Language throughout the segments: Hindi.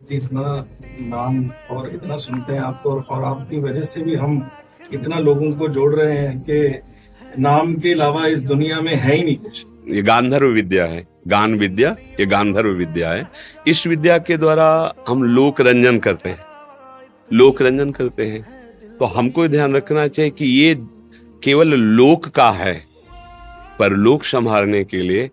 इतना नाम और इतना सुनते हैं आपको, और आपकी वजह से भी हम इतना लोगों को जोड़ रहे हैं कि नाम के अलावा इस दुनिया में है ही नहीं कुछ। ये गांधर्व विद्या है, गान विद्या, ये गांधर्व विद्या है। इस विद्या के द्वारा हम लोक रंजन करते हैं, लोक रंजन करते हैं। तो हमको ध्यान रखना चाहिए कि ये केवल लोक का है, पर लोक संभालने के लिए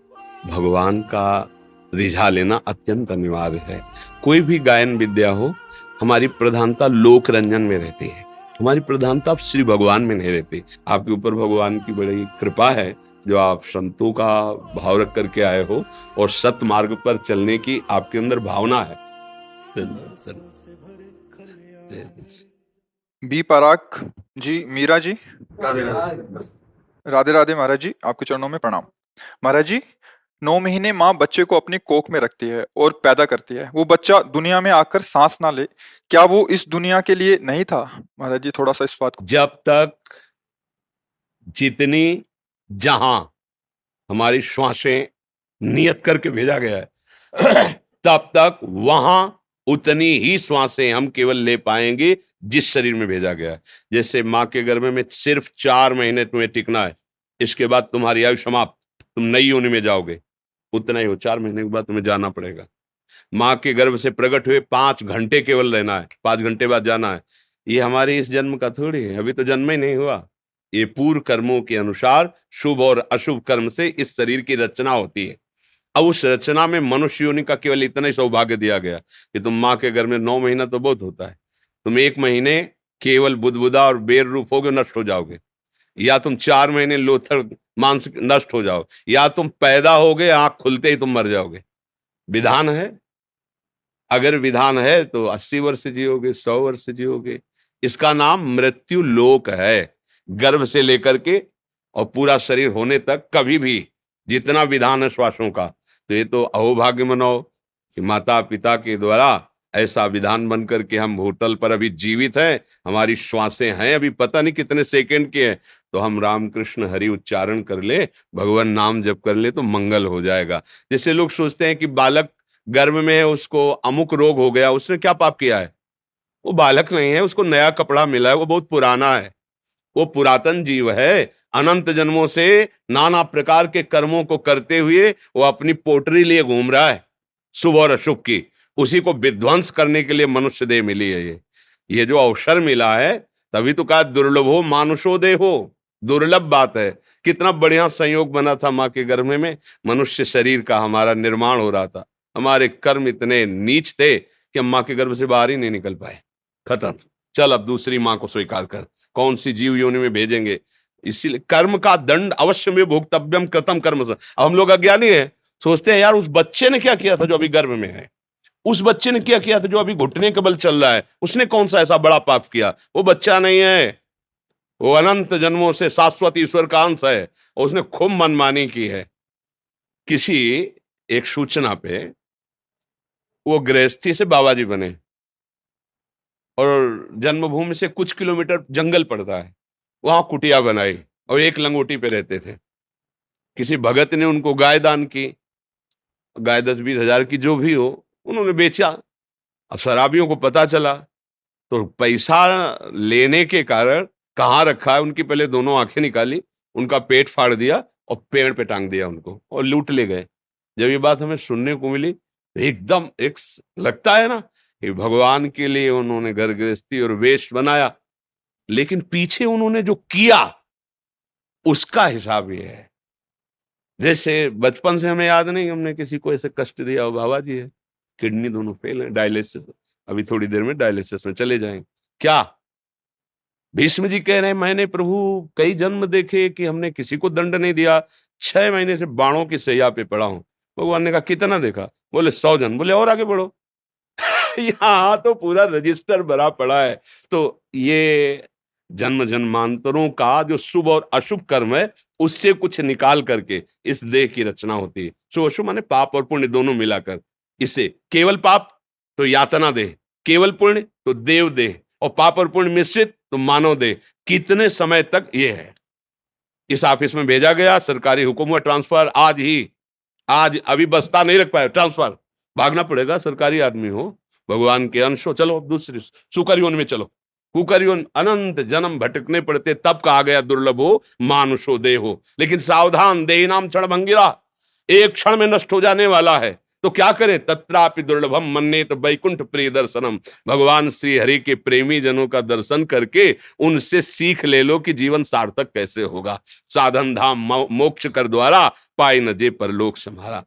भगवान का रिझा लेना अत्यंत अनिवार्य है। कोई भी गायन विद्या हो, हमारी प्रधानता लोक रंजन में रहती है, हमारी प्रधानता श्री भगवान में नहीं रहती। आपके ऊपर भगवान की बड़ी कृपा है जो आप संतों का भाव रख करके आए हो और सत मार्ग पर चलने की आपके अंदर भावना है। बी पराग जी, मीरा जी, राधे राधे। राधे राधे महाराज जी, आपके चरणों में प्रणाम। महाराज जी, 9 महीने माँ बच्चे को अपनी कोख में रखती है और पैदा करती है। वो बच्चा दुनिया में आकर सांस ना ले, क्या वो इस दुनिया के लिए नहीं था? महाराज जी, थोड़ा सा इस बात को। जब तक जितनी जहां हमारी श्वासें नियत करके भेजा गया है तब तक वहां उतनी ही श्वासें हम केवल ले पाएंगे जिस शरीर में भेजा गया है। जैसे माँ के गर्भ में सिर्फ 4 महीने तुम्हें टिकना है, इसके बाद तुम्हारी आयु समाप्त, तुम नई योनि में जाओगे। उतना ही हो, 4 महीने के बाद तुम्हें जाना पड़ेगा। माँ के गर्भ से प्रकट हुए 5 घंटे केवल रहना है, 5 घंटे बाद जाना है। ये हमारे इस जन्म का थोड़ी है, अभी तो जन्म ही नहीं हुआ। ये पूर्व कर्मों के अनुसार शुभ और अशुभ कर्म से इस शरीर की रचना होती है। अब उस रचना में मनुष्य योनि का केवल इतना ही सौभाग्य दिया गया कि तुम माँ के गर्भ में 9 महीना तो बहुत होता है, तुम 1 महीने केवल बुदबुदा और बेर रूप होगे, नष्ट हो जाओगे। या तुम 4 महीने लोथर मांस नष्ट हो जाओ, या तुम पैदा होगे, आंख खुलते ही तुम मर जाओगे। विधान है, अगर विधान है तो 80 वर्ष जियोगे, 100 वर्ष जियोगे। इसका नाम मृत्यु लोक है। गर्भ से लेकर के और पूरा शरीर होने तक कभी भी जितना विधान है श्वासों का, तो ये तो अहोभाग्य मनाओ कि माता पिता के द्वारा ऐसा विधान बन करके हम भूतल पर अभी जीवित हैं। हमारी श्वासें हैं अभी पता नहीं कितने सेकंड की हैं, तो हम राम कृष्ण हरि उच्चारण कर ले, भगवान नाम जप कर ले तो मंगल हो जाएगा। जैसे लोग सोचते हैं कि बालक गर्भ में है, उसको अमुक रोग हो गया, उसने क्या पाप किया है? वो बालक नहीं है, उसको नया कपड़ा मिला है, वो बहुत पुराना है, वो पुरातन जीव है। अनंत जन्मों से नाना प्रकार के कर्मों को करते हुए वो अपनी पोटरी लिए घूम रहा है, शुभ और अशुभ की। उसी को विध्वंस करने के लिए मनुष्य देह मिली है। ये जो अवसर मिला है, तभी तो कहा दुर्लभो मानुषो देहो, दुर्लभ बात है। कितना बढ़िया संयोग बना था माँ के गर्भ में, मनुष्य शरीर का हमारा निर्माण हो रहा था। हमारे कर्म इतने नीच थे कि हम माँ के गर्भ से बाहर ही नहीं निकल पाए। खत्म, चल अब दूसरी माँ को स्वीकार कर, कौन सी जीव योनि में भेजेंगे। इसीलिए कर्म का दंड अवश्य में भोक्तव्यम कृतम कर्म। अब हम लोग अज्ञानी हैं, सोचते हैं यार उस बच्चे ने क्या किया था जो अभी गर्भ में है, उस बच्चे ने क्या किया था जो अभी घुटने के बल चल रहा है, उसने कौन सा ऐसा बड़ा पाप किया। वो बच्चा नहीं है, वो अनंत जन्मों से शाश्वत ईश्वर का अंश है, और उसने खूब मनमानी की है। किसी एक सूचना पे वो गृहस्थी से बाबा जी बने, और जन्मभूमि से कुछ किलोमीटर जंगल पड़ता है, वहां कुटिया बनाई और एक लंगोटी पे रहते थे। किसी भगत ने उनको गाय दान की, गाय 10-20 हजार की जो भी हो, उन्होंने बेचा। अब शराबियों को पता चला, तो पैसा लेने के कारण कहाँ रखा है, उनकी पहले दोनों आंखें निकाली, उनका पेट फाड़ दिया और पेड़ पे टांग दिया उनको, और लूट ले गए। जब ये बात हमें सुनने को मिली तो एकदम लगता है ना कि भगवान के लिए उन्होंने घर गृहस्थी और वेश बनाया, लेकिन पीछे उन्होंने जो किया उसका हिसाब ये है। जैसे बचपन से हमें याद नहीं हमने किसी को ऐसे कष्ट दिया हो। बाबा जी है, किडनी दोनों फेल है, डायलिसिस, अभी थोड़ी देर में डायलिसिस में चले जाएंगे। क्या भीष्म जी कह रहे हैं, मैंने प्रभु कई जन्म देखे कि हमने किसी को दंड नहीं दिया, 6 महीने से बाणों की सैया पे पड़ा हूं। भगवान ने कहा कितना देखा? बोले 100 जन। बोले और आगे बढ़ो। यहाँ तो पूरा रजिस्टर भरा पड़ा है। तो ये जन्म जन्मांतरों का जो शुभ और अशुभ कर्म है, उससे कुछ निकाल करके इस देह की रचना होती है। शुभ अशुभ माने पाप और पुण्य दोनों मिलाकर। इसे केवल पाप तो यातना देह, केवल पुण्य तो देव देह, और पाप और पुण्य मिश्रित तो मानव देह। कितने समय तक ये है। इस ऑफिस में भेजा गया, सरकारी हुक्म हुआ ट्रांसफर आज ही, आज अभी बस्ता नहीं रख पाया, ट्रांसफर, भागना पड़ेगा, सरकारी आदमी हो। भगवान के अंश हो, चलो दूसरी सुकर योनि में चलो। कुकर योनि अनंत जन्म भटकने पड़ते, तब कहा गया दुर्लभो मानुषो देहो। लेकिन सावधान, देही नाम क्षण भंगिरा, एक क्षण में नष्ट हो जाने वाला है। तो क्या करें? तत्रापि दुर्लभम मन्येत वैकुंठ प्रिय दर्शनम। भगवान श्री हरि के प्रेमी जनों का दर्शन करके उनसे सीख ले लो कि जीवन सार्थक कैसे होगा। साधन धाम मोक्ष कर द्वारा, पाए न जे परलोक सम्हारा।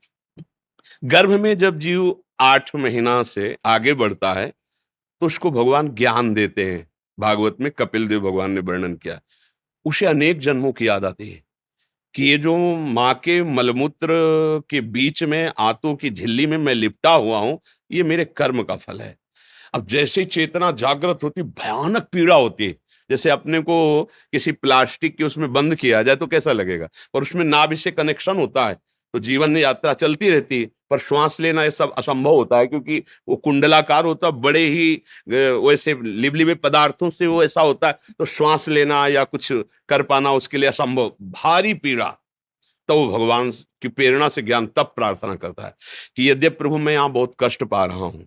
गर्भ में जब जीव 8 महीना से आगे बढ़ता है तो उसको भगवान ज्ञान देते हैं। भागवत में कपिल देव भगवान ने वर्णन किया, उसे अनेक जन्मों की याद आती है कि ये जो माँ के मलमूत्र के बीच में आंतों की झिल्ली में मैं लिपटा हुआ हूं, ये मेरे कर्म का फल है। अब जैसे ही चेतना जागृत होती, भयानक पीड़ा होती है। जैसे अपने को किसी प्लास्टिक के उसमें बंद किया जाए तो कैसा लगेगा, और उसमें नाभि से कनेक्शन होता है तो जीवन में यात्रा चलती रहती है। पर श्वास लेना ये सब असंभव होता है, क्योंकि वो कुंडलाकार होता है, बड़े ही वैसे लिबलिबे पदार्थों से वो ऐसा होता है, तो श्वास लेना या कुछ कर पाना उसके लिए असंभव, भारी पीड़ा। तो वो भगवान की प्रेरणा से ज्ञान तब प्रार्थना करता है कि यद्यपि प्रभु मैं यहाँ बहुत कष्ट पा रहा हूं,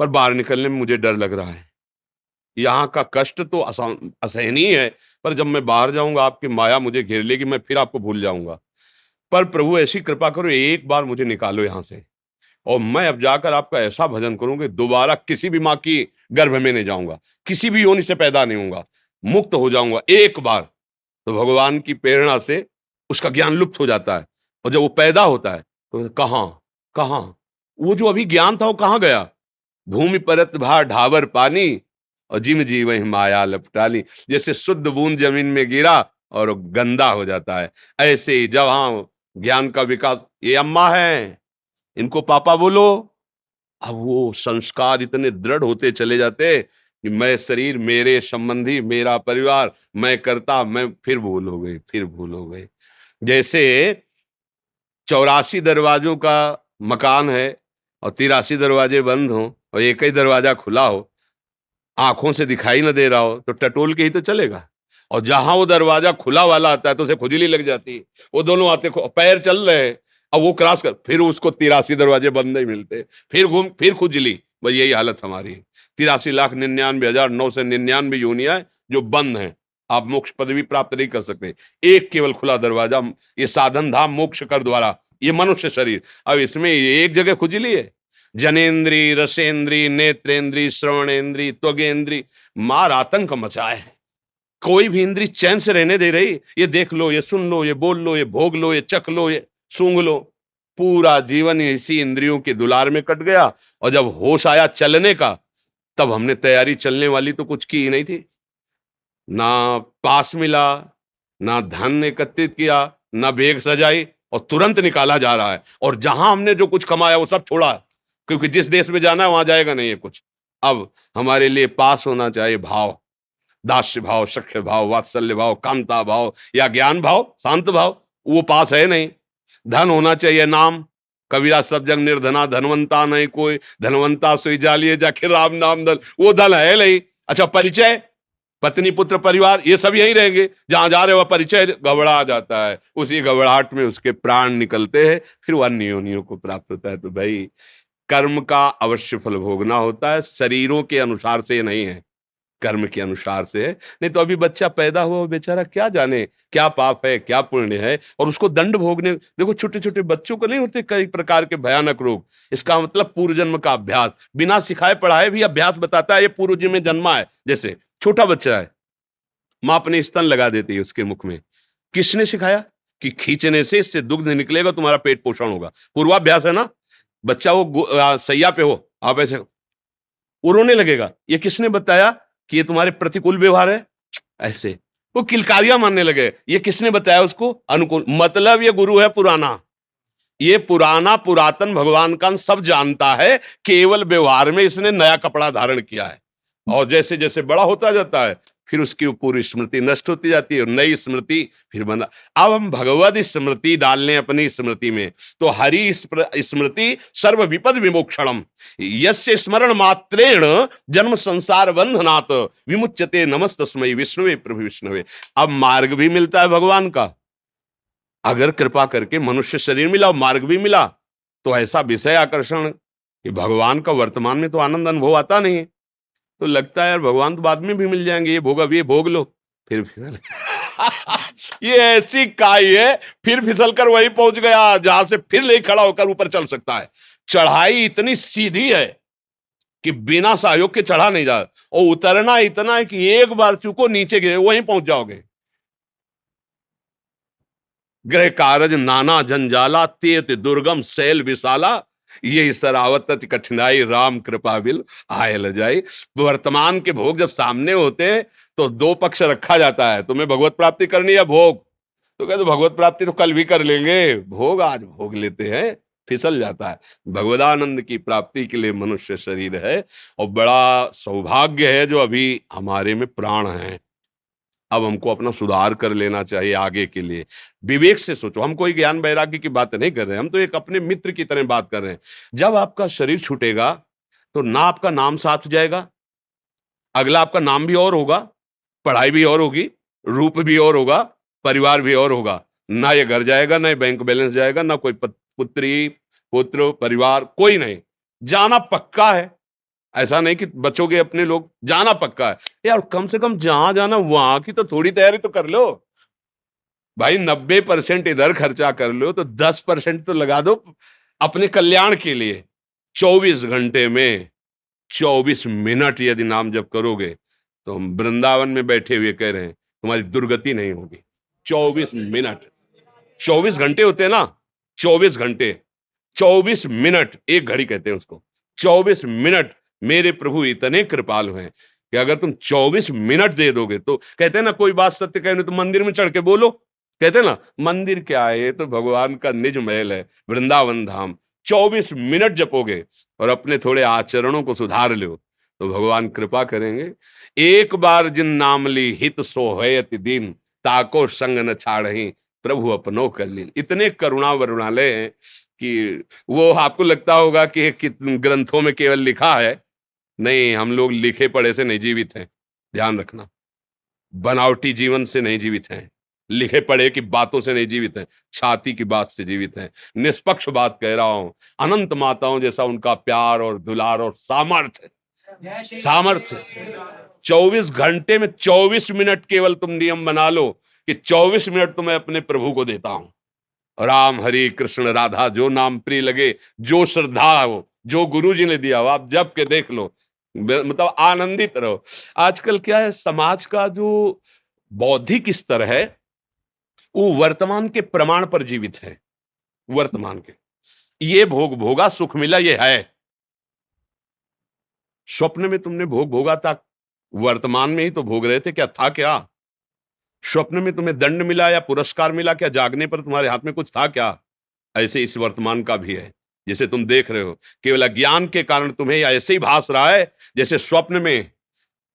पर बाहर निकलने में मुझे डर लग रहा है। यहाँ का कष्ट तो असहनीय है, पर जब मैं बाहर जाऊंगा आपकी माया मुझे घेर लेगी, मैं फिर आपको भूल जाऊंगा। पर प्रभु ऐसी कृपा करो, एक बार मुझे निकालो यहाँ से, और मैं अब जाकर आपका ऐसा भजन करूंगा, दोबारा किसी भी माँ की गर्भ में नहीं जाऊंगा, किसी भी योनि से पैदा नहीं होऊंगा, मुक्त हो जाऊंगा एक बार। तो भगवान की प्रेरणा से उसका ज्ञान लुप्त हो जाता है, और जब वो पैदा होता है तो कहाँ कहाँ वो जो अभी ज्ञान था वो कहाँ गया? भूमि परत भा ढावर पानी, और जिम जी वही माया लपटाली। जैसे शुद्ध बूंद जमीन में गिरा और गंदा हो जाता है, ऐसे ही जब हाँ ज्ञान का विकास, ये अम्मा है इनको पापा बोलो, अब वो संस्कार इतने दृढ़ होते चले जाते कि मैं शरीर, मेरे संबंधी, मेरा परिवार, मैं करता, मैं फिर भूल हो गई, फिर भूल हो गई। जैसे 84 दरवाजों का मकान है और 83 दरवाजे बंद हों और एक ही दरवाजा खुला हो, आंखों से दिखाई न दे रहा हो, तो टटोल के ही तो चलेगा। और जहां वो दरवाजा खुला वाला आता है तो उसे खुजली लग जाती है। वो दोनों आते, पैर चल रहे हैं, अब वो क्रॉस कर, फिर उसको 83 दरवाजे बंद नहीं मिलते, फिर घूम, फिर खुजली। बस यही हालत हमारी है। 83,99,999 यूनियां जो बंद हैं, आप मोक्ष पदवी प्राप्त नहीं कर सकते। एक केवल खुला दरवाजा, ये साधन धाम मोक्ष कर द्वारा, ये मनुष्य शरीर। अब इसमें एक जगह खुजली है, जनेन्द्री, रसेंद्री, नेत्रेंद्री, श्रवणेन्द्री, त्वगेंद्री, मार आतंक मचाए है। कोई भी इंद्री चैन से रहने दे रही, ये देख लो, ये सुन लो, ये बोल लो, ये भोग लो, ये चख लो, ये सूंघ लो। पूरा जीवन इसी इंद्रियों के दुलार में कट गया, और जब होश आया चलने का, तब हमने तैयारी चलने वाली तो कुछ की ही नहीं थी। ना पास मिला, ना धन एकत्रित किया, ना बेग सजाई, और तुरंत निकाला जा रहा है। और जहां हमने जो कुछ कमाया वो सब छोड़ा, क्योंकि जिस देश में जाना है वहां जाएगा नहीं है कुछ। अब हमारे लिए पास होना चाहिए भाव, दास्य भाव, सख्य भाव, वात्सल्य भाव, कामता भाव या ज्ञान भाव, शांत भाव, वो पास है नहीं। धन होना चाहिए नाम, कबीरा सब जग निर्धना धनवंता नहीं कोई, धनवंता सोई जालिए जाके राम नाम धन, वो धन है नहीं। अच्छा परिचय, पत्नी पुत्र परिवार, ये सब यही रहेंगे, जहां जा रहे हो परिचय गबड़ा जाता है, उसी गबड़ाहट में उसके प्राण निकलते हैं, फिर वो अन्य योनियों को प्राप्त होता है। तो भाई कर्म का अवश्य फल भोगना होता है, शरीरों के अनुसार से नहीं है, कर्म के अनुसार से है। नहीं तो अभी बच्चा पैदा हुआ बेचारा क्या जाने क्या पाप है क्या पुण्य है, और उसको दंड भोगने। देखो छोटे छोटे बच्चों को नहीं होते कई प्रकार के भयानक रोग, इसका मतलब पूर्व जन्म का अभ्यास, बिना सिखाए पढ़ाए भी अभ्यास बताता है, ये पूर्व जन्म में जन्मा है। जैसे छोटा बच्चा है, माँ अपने स्तन लगा देती है उसके मुख में, किसने सिखाया कि खींचने से इससे दुग्ध निकलेगा, तुम्हारा पेट पोषण होगा, पूर्वाभ्यास है ना। बच्चा वो सैया पे हो, आप ऐसे वो रोने लगेगा, ये किसने बताया कि ये तुम्हारे प्रतिकूल व्यवहार है, ऐसे वो किलकारियां मानने लगे, ये किसने बताया उसको अनुकूल। मतलब ये गुरु है पुराना, ये पुराना पुरातन भगवान का सब जानता है, केवल व्यवहार में इसने नया कपड़ा धारण किया है। और जैसे जैसे बड़ा होता जाता है फिर उसकी पूरी स्मृति नष्ट होती जाती है और नई स्मृति फिर बना। अब हम भगवद स्मृति डाल लें अपनी स्मृति में, तो हरि स्मृति सर्व विपद विमोक्षणम, यस्य स्मरण मात्रेण जन्म संसार बंधनात् विमुच्यते नमस्तस्मै विष्णुवे प्रभु विष्णुवे। अब मार्ग भी मिलता है भगवान का, अगर कृपा करके मनुष्य शरीर मिला और मार्ग भी मिला, तो ऐसा विषय आकर्षण कि भगवान का वर्तमान में तो आनंद अनुभव आता नहीं है, तो लगता है यार भगवान तो बाद में भी मिल जाएंगे, ये भोग, अब ये भोग लो, फिर फिसल ये ऐसी काई है, फिर फिसल कर वही पहुंच गया जहां से फिर ले खड़ा होकर ऊपर चल सकता है। चढ़ाई इतनी सीधी है कि बिना सहयोग के चढ़ा नहीं जा, और उतरना इतना है कि एक बार चूको नीचे गिरे वहीं पहुंच जाओगे। ग्रह कारज नाना जंजाला, तेत दुर्गम शैल विशाला, ये सरावत कठिनाई राम कृपा बिल आए ल जाए। वर्तमान के भोग जब सामने होते हैं तो दो पक्ष रखा जाता है, तुम्हें भगवत प्राप्ति करनी है भोग, तो कहते भगवत प्राप्ति तो कल भी कर लेंगे, भोग आज भोग लेते हैं, फिसल जाता है। भगवदानंद की प्राप्ति के लिए मनुष्य शरीर है, और बड़ा सौभाग्य है जो अभी हमारे में प्राण है। अब हमको अपना सुधार कर लेना चाहिए आगे के लिए। विवेक से सोचो, हम कोई ज्ञान वैराग्य की बात नहीं कर रहे हैं, हम तो एक अपने मित्र की तरह बात कर रहे हैं। जब आपका शरीर छूटेगा तो ना आपका नाम साथ जाएगा, अगला आपका नाम भी और होगा, पढ़ाई भी और होगी, रूप भी और होगा, परिवार भी और होगा। ना ये घर जाएगा, ना ये बैंक बैलेंस जाएगा, ना कोई पुत्री पुत्र परिवार, कोई नहीं, जाना पक्का है। ऐसा नहीं कि बचोगे अपने, लोग जाना पक्का है यार। कम से कम जहां जाना वहां की तो थोड़ी तैयारी तो कर लो भाई। 90% इधर खर्चा कर लो तो 10% तो लगा दो अपने कल्याण के लिए। 24 घंटे में 24 मिनट यदि नाम जप करोगे तो हम वृंदावन में बैठे हुए कह रहे हैं तुम्हारी दुर्गति नहीं होगी। 24 मिनट, 24 घंटे होते हैं ना, 24 घंटे, 24 मिनट, एक घड़ी कहते हैं उसको। 24 मिनट मेरे प्रभु इतने कृपालु हैं कि अगर तुम 24 मिनट दे दोगे तो, कहते हैं ना कोई बात सत्य कहने तो मंदिर में चढ़ के बोलो, कहते हैं ना मंदिर क्या है, ये तो भगवान का निज महल है, वृंदावन धाम। 24 मिनट जपोगे और अपने थोड़े आचरणों को सुधार लो तो भगवान कृपा करेंगे। एक बार जिन नाम ली हित सोहयति दिन, ताको संग न छाड़ही प्रभु अपनो कर लीन। इतने करुणा वरुणालय हैं कि वो आपको लगता होगा कि ग्रंथों में केवल लिखा है, नहीं, हम लोग लिखे पढ़े से नहीं जीवित हैं, ध्यान रखना। बनावटी जीवन से नहीं जीवित हैं, लिखे पढ़े की बातों से नहीं जीवित हैं, छाती की बात से जीवित हैं। निष्पक्ष बात कह रहा हूं, अनंत माताओं जैसा उनका प्यार और दुलार और सामर्थ्य, सामर्थ्य। 24 घंटे में 24 मिनट केवल तुम नियम बना लो कि 24 मिनट तो मैं अपने प्रभु को देता हूं। राम हरि कृष्ण राधा, जो नाम प्रिय लगे, जो श्रद्धा हो, जो गुरु जी ने दिया हो, आप जप के देख लो, मतलब आनंदित रहो। आजकल क्या है, समाज का जो बौद्धिक स्तर है वो वर्तमान के प्रमाण पर जीवित है। वर्तमान के, ये भोग भोगा, सुख मिला, ये है। स्वप्न में तुमने भोग भोगा था, वर्तमान में ही तो भोग रहे थे, क्या था क्या? स्वप्न में तुम्हें दंड मिला या पुरस्कार मिला, क्या जागने पर तुम्हारे हाथ में कुछ था क्या? ऐसे इस वर्तमान का भी है, जिसे तुम देख रहे हो। केवल अज्ञान के कारण तुम्हें ऐसे ही भास रहा है जैसे स्वप्न में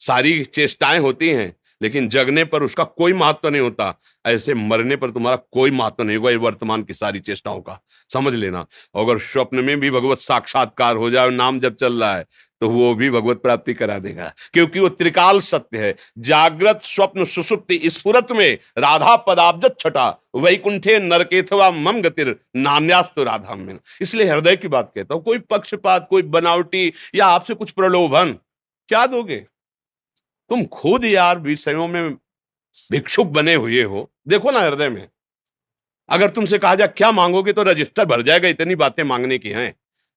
सारी चेष्टाएं होती हैं लेकिन जगने पर उसका कोई महत्व नहीं होता, ऐसे मरने पर तुम्हारा कोई महत्व नहीं होगा ये वर्तमान की सारी चेष्टाओं का, समझ लेना। अगर स्वप्न में भी भगवत साक्षात्कार हो जाए, नाम जब चल रहा है, तो वो भी भगवत प्राप्ति करा देगा, क्योंकि वो त्रिकाल सत्य है। जागृत स्वप्न सुषुप्ति स्फुरत में राधा पदाब्ज छटा, वैकुंठे नरकेथवा मम गतिर नान्यास्तु राधा में। इसलिए हृदय की बात कहता हूं, कोई पक्षपात, कोई बनावटी या आपसे कुछ प्रलोभन क्या दोगे? तुम खुद यार विषयों में भिक्षुक बने हुए हो, देखो ना हृदय में। अगर तुमसे कहा जाए क्या मांगोगे तो रजिस्टर भर जाएगा, इतनी बातें मांगने की हैं।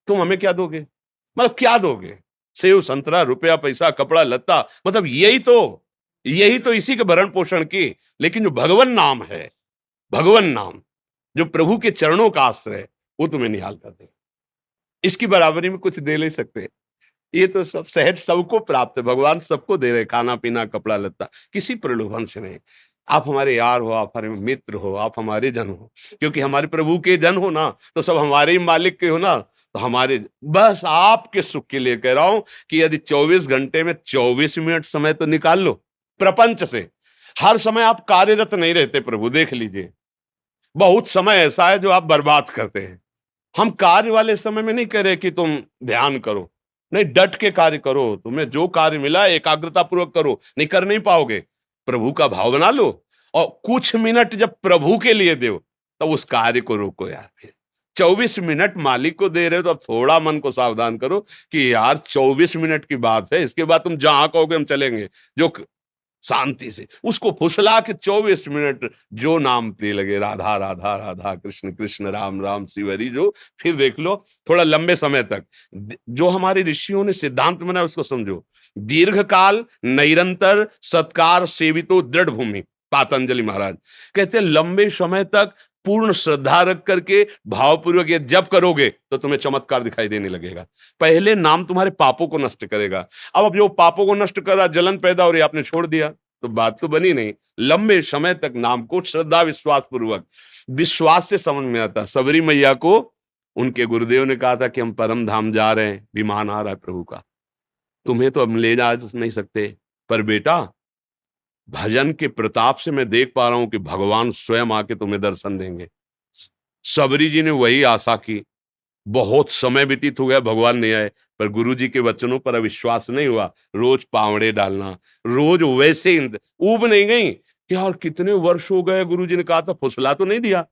तुम हमें क्या दोगे? मतलब क्या दोगे? सेव संतरा, रुपया पैसा, कपड़ा लत्ता, मतलब यही तो इसी के भरण पोषण की। लेकिन जो भगवन नाम है, भगवन नाम जो प्रभु के चरणों का आश्रय है, वो तुम्हें निहाल कर देगा। इसकी बराबरी में कुछ दे नहीं सकते। ये तो सब सहज सबको प्राप्त है, भगवान सबको दे रहे, खाना पीना कपड़ा लत्ता, किसी प्रलोभन से नहीं। आप हमारे यार हो, आप हमारे मित्र हो, आप हमारे जन हो, क्योंकि हमारे प्रभु के जन हो ना, तो सब हमारे ही मालिक के हो ना, तो हमारे, बस आपके सुख के लिए कह रहा हूं कि यदि 24 घंटे में 24 मिनट समय तो निकाल लो प्रपंच से। हर समय आप कार्यरत नहीं रहते, प्रभु देख लीजिए, बहुत समय ऐसा है जो आप बर्बाद करते हैं। हम कार्य वाले समय में नहीं कह रहे कि तुम ध्यान करो, नहीं, डट के कार्य करो। तुम्हें जो कार्य मिला एकाग्रता पूर्वक करो, नहीं कर नहीं पाओगे, प्रभु का भाव बना लो और कुछ मिनट जब प्रभु के लिए दो तब उस कार्य को रोको यार। फिर 24 मिनट मालिक को दे रहे हो, तो अब थोड़ा मन को सावधान करो कि यार 24 मिनट की बात है, इसके बाद तुम जहां कहोगे हम चलेंगे। जो शांति से उसको फुसला के 24 मिनट जो नाम प्रिय लगे, राधा राधा राधा, कृष्ण कृष्ण, राम राम, शिव हरि, जो फिर देख लो थोड़ा लंबे समय तक। जो हमारे ऋषियों ने सिद्धांत बनाया उसको समझो। दीर्घ काल निरंतर सत्कार सेवितो दृढ़ भूमि, पातंजलि महाराज कहते हैं लंबे समय तक पूर्ण श्रद्धा रख करके भावपूर्वक ये जप करोगे तो तुम्हें चमत्कार दिखाई देने लगेगा। पहले नाम तुम्हारे पापों को नष्ट करेगा। अब जो पापों को नष्ट कर रहा, जलन पैदा हो रही, आपने छोड़ दिया तो बात तो बनी नहीं। लंबे समय तक नाम को श्रद्धा विश्वास पूर्वक, विश्वास से समझ में आता। सबरी मैया को उनके गुरुदेव ने कहा था कि हम परम धाम जा रहे हैं, विमान आ रहा है प्रभु का, तुम्हें तो हम ले जा नहीं सकते, पर बेटा भजन के प्रताप से मैं देख पा रहा हूं कि भगवान स्वयं आके तुम्हें दर्शन देंगे। सबरी जी ने वही आशा की। बहुत समय व्यतीत हो गया, भगवान नहीं आए, पर गुरु जी के वचनों पर अविश्वास नहीं हुआ। रोज पावड़े डालना, रोज वैसे ऊब नहीं गई कि यार कितने वर्ष हो गए, गुरु जी ने कहा था, फुसला तो नहीं दिया।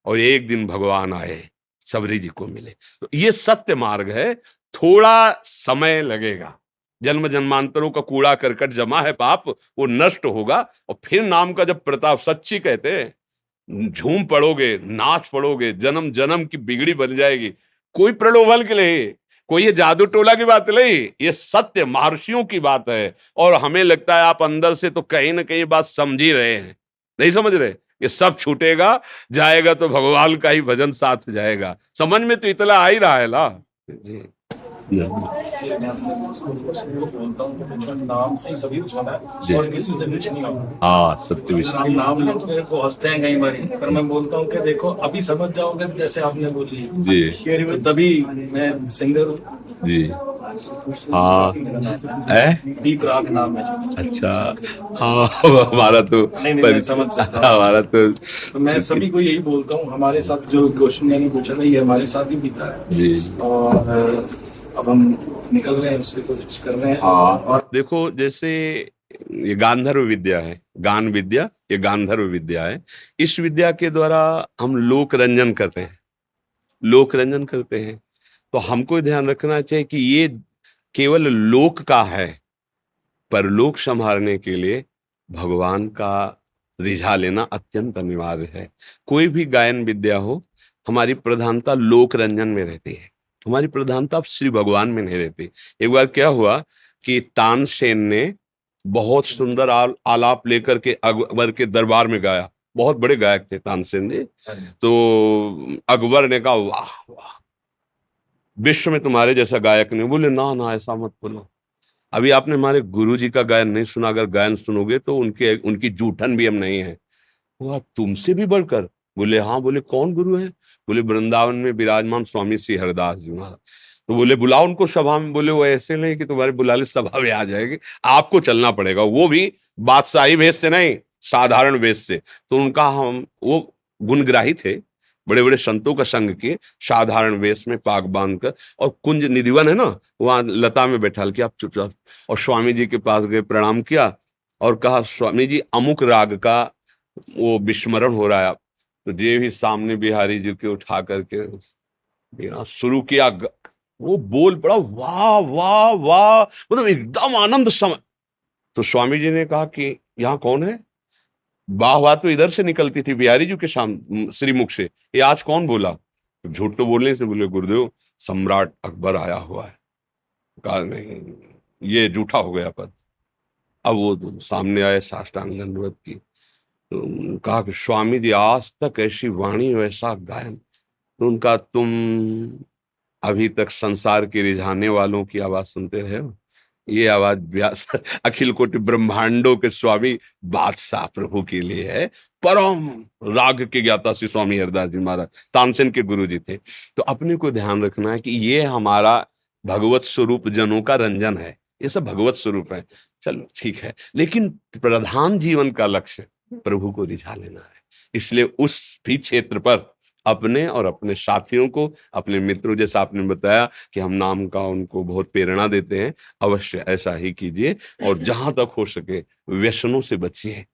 और एक दिन भगवान आए, सबरी जी को मिले। तो ये सत्य मार्ग है, थोड़ा समय लगेगा। जन्म जन्मांतरों का कूड़ा करकट जमा है पाप, वो नष्ट होगा। और फिर नाम का जब प्रताप, सच्ची कहते हैं, झूम पड़ोगे, नाच पड़ोगे, जन्म जन्म की बिगड़ी बन जाएगी। कोई प्रलोभन के लिए, कोई ये जादू टोला की बात नहीं, ये सत्य महर्षियों की बात है। और हमें लगता है आप अंदर से तो कहीं ना कहीं बात समझ ही रहे हैं, नहीं समझ रहे। ये सब छूटेगा, जाएगा तो भगवान का ही भजन साथ जाएगा। समझ में तो इतना आ ही रहा है ना जी। मैं बोलता हूँ कि नाम से ही सभी कुछ होना है और किसी से कुछ नहीं होना। हाँ, सत्य विषय। हम नाम लेते हैं, को हंसते हैं कई बार, पर मैं बोलता हूँ कि देखो अभी समझ जाओगे, जैसे आपने बोली जी, तो तभी मैं सिंगर हूँ जी। हाँ, दीप राग नाम है। अच्छा, हाँ, हमारा तो नहीं, मैं समझ सकता हूँ। हमारा तो मैं सभी को यही बोलता हूँ, हमारे साथ जो क्वेश्चन मैंने पूछा था ये हमारे साथ ही बीता है जी। और अब हम निकल रहे हैं, उससे कोशिश कर रहे हैं। हाँ, और देखो जैसे ये गांधर्व विद्या है, गान विद्या, ये गांधर्व विद्या है। इस विद्या के द्वारा हम लोक रंजन करते हैं, लोक रंजन करते हैं। तो हमको ध्यान रखना चाहिए कि ये केवल लोक का है, पर लोक संभालने के लिए भगवान का रिझा लेना अत्यंत अनिवार्य है। कोई भी गायन विद्या हो, हमारी प्रधानता लोक रंजन में रहती है, हमारी प्रधानता श्री भगवान में नहीं रहती। एक बार क्या हुआ कि तानसेन ने बहुत सुंदर आलाप लेकर के अकबर के दरबार में गाया। बहुत बड़े गायक थे तानसेन जी। तो अकबर ने कहा वाह वाह, विश्व में तुम्हारे जैसा गायक नहीं। बोले ना ना, ऐसा मत बोलो, अभी आपने हमारे गुरु जी का गायन नहीं सुना, अगर गायन सुनोगे तो उनकी जूठन भी हम नहीं है। वो तुमसे भी बढ़कर? बोले हाँ। बोले कौन गुरु है? बोले वृंदावन में विराजमान स्वामी श्री हरिदास जी महाराज। तो बोले बुलाओ उनको सभा में। बोले वो ऐसे नहीं कि तुम्हारे बुलाले सभा में आ जाएंगे, आपको चलना पड़ेगा, वो भी बादशाही वेश से नहीं, साधारण वेश से। तो उनका वो गुणग्राही थे, बड़े बड़े संतों का संग किए, साधारण वेश में पाग बांध कर, और कुंज निधिवन है ना, वहां लता में बैठा के आप चुपचाप। और स्वामी जी के पास गए, प्रणाम किया और कहा स्वामी जी अमुक राग का वो विस्मरण हो रहा है। तो जे भी सामने बिहारी जी के उठा करके शुरू किया, वो बोल पड़ा वाह वाह वाह, मतलब एकदम आनंद समय। तो स्वामी जी ने कहा कि यहाँ कौन है? वाह वाह तो इधर से निकलती थी बिहारी जी के सामने श्रीमुख से, ये आज कौन बोला? तो झूठ तो बोलने से बोले गुरुदेव सम्राट अकबर आया हुआ है। कहा नहीं, ये झूठा हो गया पद। अब वो तो सामने आए, साष्टांग दंडवत की। तो कहा कि स्वामी जी आज तक ऐसी वाणी वैसा गायन। तो उनका तुम अभी तक संसार के रिझाने वालों की आवाज सुनते रहे हो, ये आवाज व्यास अखिल कोटि ब्रह्मांडों के स्वामी बादशाह प्रभु के लिए है। परम राग के ज्ञाता श्री स्वामी हरिदास जी महाराज तानसेन के गुरु जी थे। तो अपने को ध्यान रखना है कि ये हमारा भगवत स्वरूप जनों का रंजन है, ये सब भगवत स्वरूप है। चलो ठीक है, लेकिन प्रधान जीवन का लक्ष्य प्रभु को रिझा लेना है। इसलिए उस भी क्षेत्र पर अपने और अपने साथियों को, अपने मित्रों, जैसा आपने बताया कि हम नाम का उनको बहुत प्रेरणा देते हैं, अवश्य ऐसा ही कीजिए। और जहां तक हो सके व्यसनों से बचिए,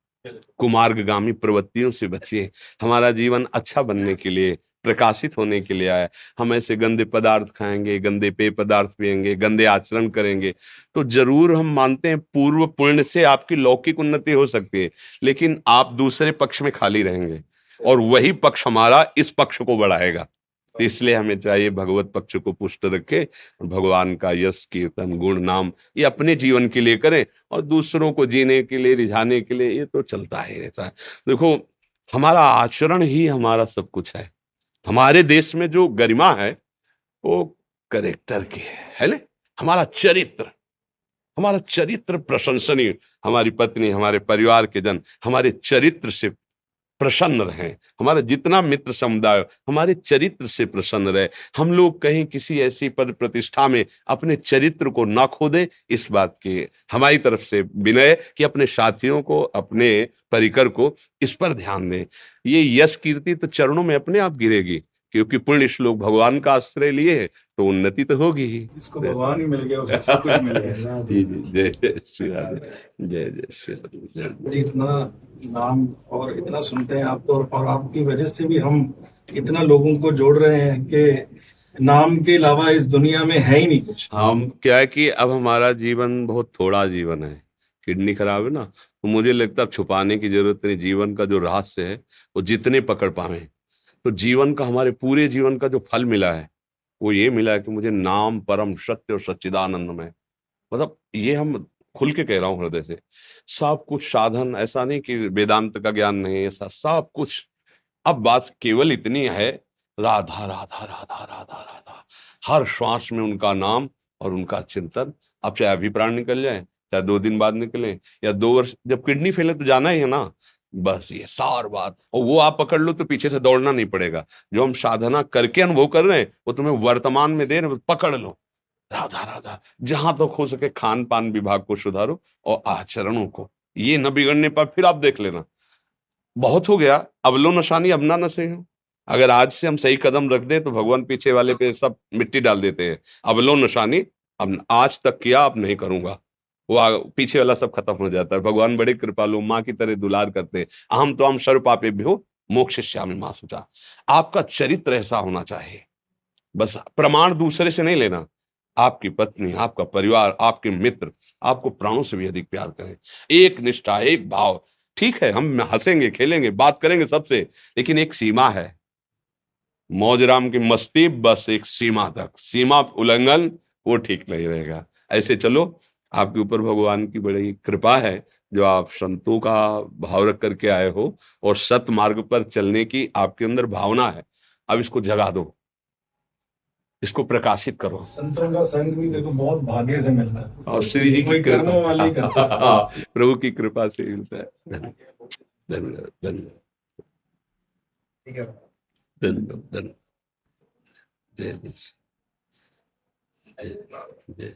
कुमार्गगामी प्रवृत्तियों से बचिए। हमारा जीवन अच्छा बनने के लिए प्रकाशित होने के लिए आया। हम ऐसे गंदे पदार्थ खाएंगे, गंदे पेय पदार्थ पिएंगे, गंदे आचरण करेंगे, तो जरूर हम मानते हैं पूर्व पुण्य से आपकी लौकिक उन्नति हो सकती है, लेकिन आप दूसरे पक्ष में खाली रहेंगे और वही पक्ष हमारा इस पक्ष को बढ़ाएगा। तो इसलिए हमें चाहिए भगवत पक्ष को पुष्ट रखे, भगवान का यश कीर्तन गुण नाम ये अपने जीवन के लिए करें और दूसरों को जीने के लिए रिझाने के लिए ये तो चलता ही रहता है। देखो, हमारा आचरण ही हमारा सब कुछ है। हमारे देश में जो गरिमा है वो करेक्टर की है ना। हमारा चरित्र प्रशंसनीय, हमारी पत्नी, हमारे परिवार के जन हमारे चरित्र से प्रसन्न रहें, हमारा जितना मित्र समुदाय हमारे चरित्र से प्रसन्न रहे। हम लोग कहीं किसी ऐसी पद प्रतिष्ठा में अपने चरित्र को ना खो दे, इस बात की हमारी तरफ से विनय कि अपने साथियों को, अपने परिकर को इस पर ध्यान दें। ये यश कीर्ति तो चरणों में अपने आप गिरेगी, क्योंकि पुण्य श्लोक भगवान का आश्रय लिए है तो उन्नति तो होगी ही। इसको भगवान ही मिल गया, उसे सब कुछ मिल गया। जी जी, जय जय श्री राधे, जय जय श्री राधे। जी, इतना नाम और इतना सुनते हैं आपको, और आपकी वजह से भी हम इतना लोगों को जोड़ रहे हैं कि नाम के अलावा इस दुनिया में है ही नहीं कुछ। हम क्या है कि अब हमारा जीवन बहुत थोड़ा जीवन है, किडनी खराब है ना, तो मुझे लगता है अब छुपाने की जरूरत नहीं। जीवन का जो रहस्य है वो जितने पकड़ पावे, तो जीवन का, हमारे पूरे जीवन का जो फल मिला है वो ये मिला है कि मुझे नाम परम सत्य और सच्चिदानंद में, मतलब ये हम खुल के कह रहा हूँ हृदय से, सब कुछ साधन, ऐसा नहीं कि वेदांत का ज्ञान नहीं, ऐसा सब कुछ। अब बात केवल इतनी है, राधा राधा राधा राधा राधा, हर श्वास में उनका नाम और उनका चिंतन। अब चाहे अभी प्राण निकल जाए, चाहे 2 दिन बाद निकले या 2 वर्ष, जब किडनी फेल है तो जाना ही है ना, बस ये सार बात। और वो आप पकड़ लो तो पीछे से दौड़ना नहीं पड़ेगा। जो हम साधना करके अनुभव कर रहे हैं वो तुम्हें वर्तमान में दे रहे, पकड़ लो। राधा राधा, जहां तक हो सके खान पान विभाग को सुधारो और आचरणों को, ये न बिगड़ने पर फिर आप देख लेना बहुत हो गया। अब लो नशानी अब ना नशे हो। अगर आज से हम सही कदम रख दे तो भगवान पीछे वाले पे सब मिट्टी डाल देते हैं। अब लो नशानी, अब आज तक किया अब नहीं करूंगा, वो पीछे वाला सब खत्म हो जाता है। भगवान बड़े कृपालु, माँ की तरह दुलार करते हैं। अहम तो हम सर्व पापेभ्यो मोक्षयिष्यामि मा शुचा। आपका चरित्र ऐसा होना चाहिए। बस प्रमाण दूसरे से नहीं लेना, आपकी पत्नी, आपका परिवार, आपके मित्र आपको प्राणों से भी अधिक प्यार करें। एक निष्ठा, एक भाव। ठीक है, हम हंसेंगे, खेलेंगे, बात करेंगे सबसे, लेकिन एक सीमा है। मौज राम की मस्ती बस एक सीमा तक, सीमा उल्लंघन वो ठीक नहीं रहेगा। ऐसे चलो, आपके ऊपर भगवान की बड़ी कृपा है जो आप संतों का भाव रख करके आए हो और सत मार्ग पर चलने की आपके अंदर भावना है। अब इसको जगा दो, इसको प्रकाशित करो। संतों का संग भी देखो बहुत भाग्य से मिलता है, और श्री जी की कोई कर्मों वाले ही करता है। प्रभु की कृपा से मिलता है। धन्यवाद धन्यवाद ठीक है। धन्यवाद धन्यवाद। जय जय जय।